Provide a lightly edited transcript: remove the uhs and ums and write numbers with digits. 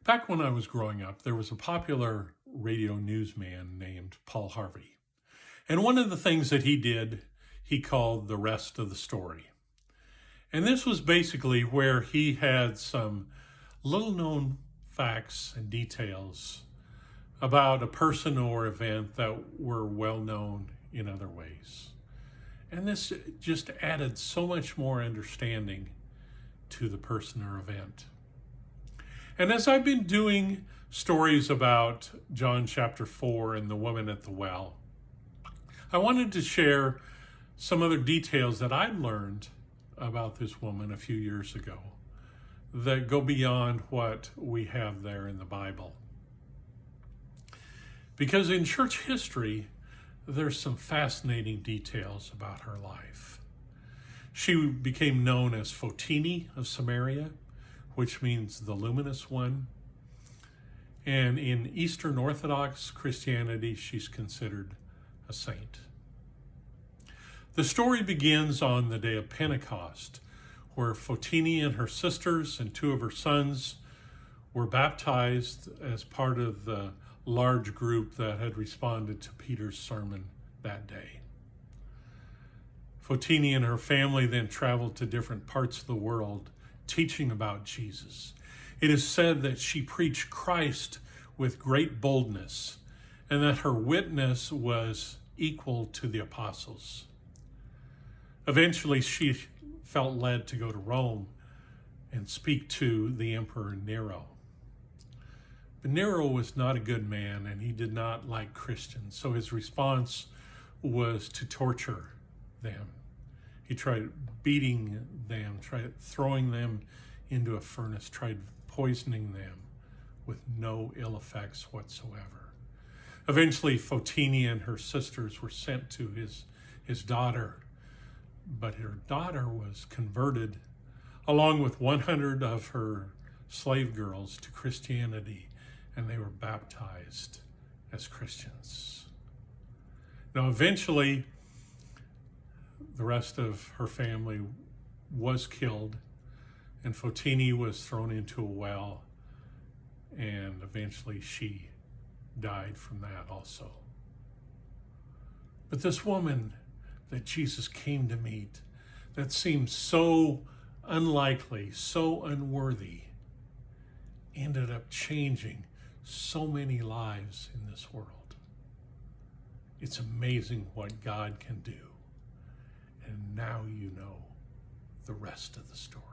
Back when I was growing up, there was a popular radio newsman named Paul Harvey. And one of the things that he did, he called the rest of the story. And this was basically where he had some little known facts and details about a person or event that were well known in other ways. And this just added so much more understanding to the person or event. And as I've been doing stories about John chapter 4 and the woman at the well, I wanted to share some other details that I learned about this woman a few years ago that go beyond what we have there in the Bible. Because in church history, there's some fascinating details about her life. She became known as Fotini of Samaria, which means the luminous one. And in Eastern Orthodox Christianity, she's considered a saint. The story begins on the day of Pentecost, where Fotini and her sisters and two of her sons were baptized as part of the large group that had responded to Peter's sermon that day. Fotini and her family then traveled to different parts of the world teaching about Jesus. It is said that she preached Christ with great boldness and that her witness was equal to the apostles. Eventually, she felt led to go to Rome and speak to the Emperor Nero. But Nero was not a good man and he did not like Christians, so his response was to torture them. He tried beating them, tried throwing them into a furnace, tried poisoning them with no ill effects whatsoever. Eventually, Fotini and her sisters were sent to his daughter, but her daughter was converted along with 100 of her slave girls to Christianity, and they were baptized as Christians. Now, eventually, the rest of her family was killed, and Fotini was thrown into a well, and eventually she died from that also. But this woman that Jesus came to meet, that seemed so unlikely, so unworthy, ended up changing so many lives in this world. It's amazing what God can do. And now you know the rest of the story.